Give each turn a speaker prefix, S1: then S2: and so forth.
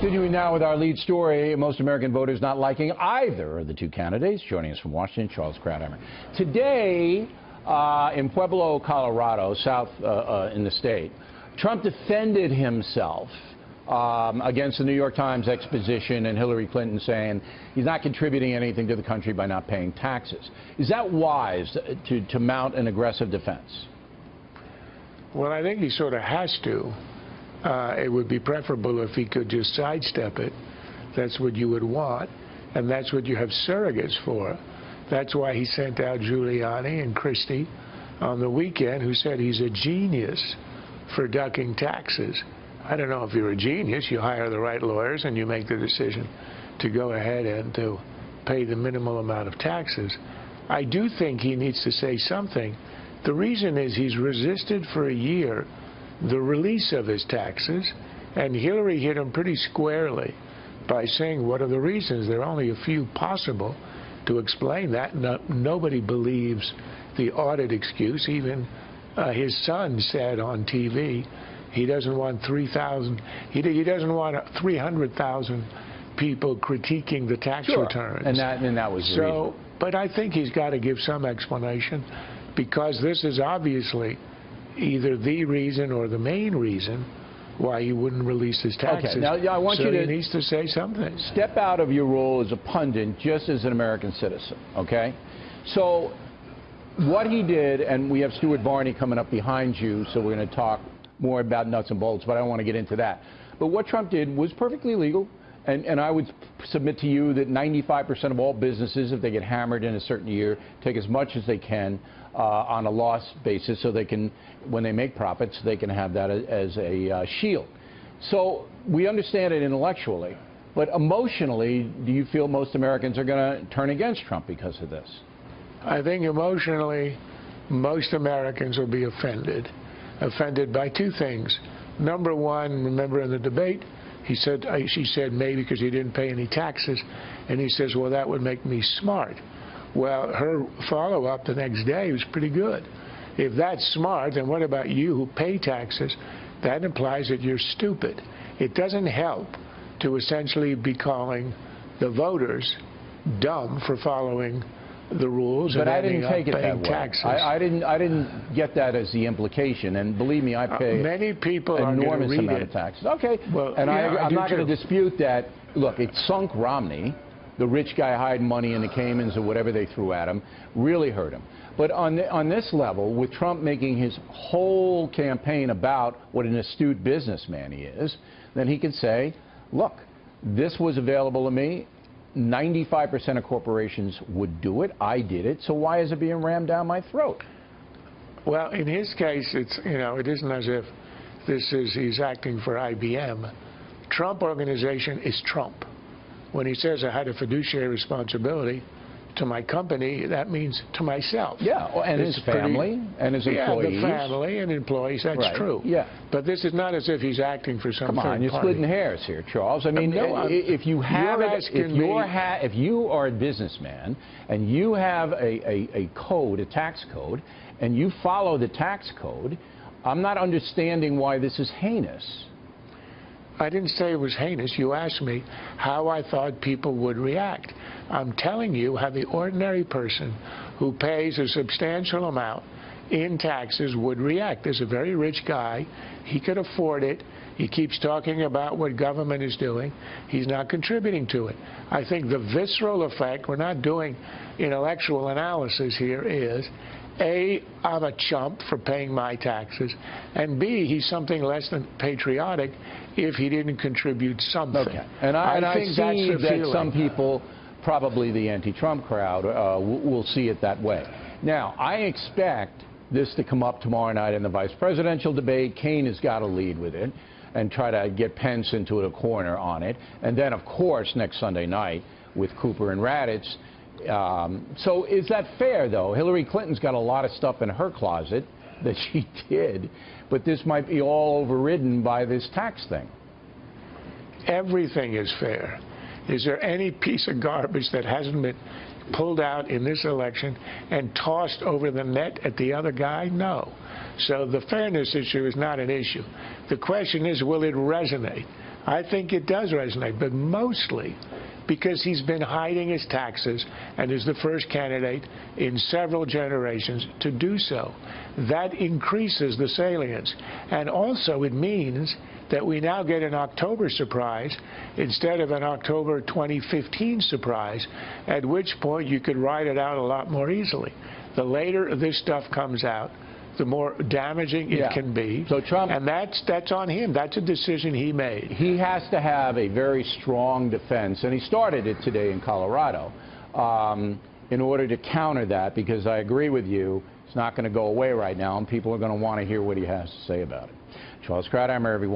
S1: Continuing now with our lead story, most American voters not liking either of the two candidates. Joining us from Washington, Charles Krauthammer. Today, in Pueblo, Colorado, south in the state, Trump defended himself against the New York Times exposition and Hillary Clinton, saying he's not contributing anything to the country by not paying taxes. Is that wise to mount an aggressive defense?
S2: Well, I think he sort of has to. It would be preferable if he could just sidestep it. That's what you would want, and that's what you have surrogates for. That's why he sent out Giuliani and Christie on the weekend, who said he's a genius for ducking taxes. I don't know if you're a genius. You hire the right lawyers and you make the decision to go ahead and to pay the minimal amount of taxes. I do think he needs to say something. The reason is he's resisted for a year the release of his taxes, and Hillary hit him pretty squarely by saying, what are the reasons? There are only a few possible to explain that. Nobody believes the audit excuse. Even his son said on TV he doesn't want 3,000. He doesn't want 300,000 people critiquing the tax returns.
S1: And that was the reason.
S2: But I think he's got to give some explanation, because this is obviously either the reason or the main reason why he wouldn't release his taxes.
S1: Okay, now I want you to
S2: he needs to say something.
S1: Step out of your role as a pundit, just as an American citizen, okay? So what he did, and we have Stuart Varney coming up behind you, so we're going to talk more about nuts and bolts, but I don't want to get into that. But what Trump did was perfectly legal, and I would submit to you that 95% of all businesses, if they get hammered in a certain year, take as much as they can on a loss basis, so they can, when they make profits, they can have that as a shield. So we understand it intellectually, but emotionally, do you feel most Americans are going to turn against Trump because of this?
S2: I think emotionally, most Americans will be offended by two things. Number one, remember in the debate, she said maybe because he didn't pay any taxes, and he says, well, that would make me smart. Well, her follow-up the next day was pretty good. If that's smart, then what about you who pay taxes? That implies that you're stupid. It doesn't help to essentially be calling the voters dumb for following the rules and ending up paying taxes.
S1: I didn't get that as the implication, and believe me, I pay
S2: many people
S1: enormous amount of taxes. Okay, well, and I'm not going to dispute that. Look, it sunk Romney. The rich guy hiding money in the Caymans or whatever they threw at him really hurt him. But on this level, with Trump making his whole campaign about what an astute businessman he is, then he can say, look, this was available to me. 95% of corporations would do it. I did it. So why is it being rammed down my throat?
S2: Well, in his case, it's, it isn't as if he's acting for IBM. Trump Organization is Trump. When he says I had a fiduciary responsibility to my company, that means to myself.
S1: Yeah, and his family and his employees.
S2: Yeah, the family and employees, that's true.
S1: Yeah.
S2: But this is not as if he's acting for some third party.
S1: Come on, you're splitting hairs here, Charles. I mean, if you are a businessman and you have a code, a tax code, and you follow the tax code, I'm not understanding why this is heinous.
S2: I didn't say it was heinous. You asked me how I thought people would react. I'm telling you how the ordinary person who pays a substantial amount in taxes would react. There's a very rich guy. He could afford it. He keeps talking about what government is doing. He's not contributing to it. I think the visceral effect, we're not doing intellectual analysis here, is A, I'm a chump for paying my taxes, and B, he's something less than patriotic if he didn't contribute something. Okay.
S1: And I think see that some people, probably the anti-Trump crowd, will see it that way. Now, I expect this to come up tomorrow night in the vice presidential debate. Kaine has got to lead with it and try to get Pence into a corner on it. And then, of course, next Sunday night with Cooper and Raddatz. So is that fair, though? Hillary Clinton's got a lot of stuff in her closet that she did, but this might be all overridden by this tax thing.
S2: Everything is fair. Is there any piece of garbage that hasn't been pulled out in this election and tossed over the net at the other guy? No. So the fairness issue is not an issue. The question is, will it resonate? I think it does resonate, but mostly because he's been hiding his taxes and is the first candidate in several generations to do so. That increases the salience. And also it means that we now get an October surprise instead of an October 2015 surprise, at which point you could ride it out a lot more easily. The later this stuff comes out, the more damaging it can be.
S1: So Trump,
S2: and that's on him. That's a decision he made.
S1: He has to have a very strong defense, and he started it today in Colorado, in order to counter that, because I agree with you, it's not going to go away right now, and people are going to want to hear what he has to say about it. Charles Krauthammer, everyone.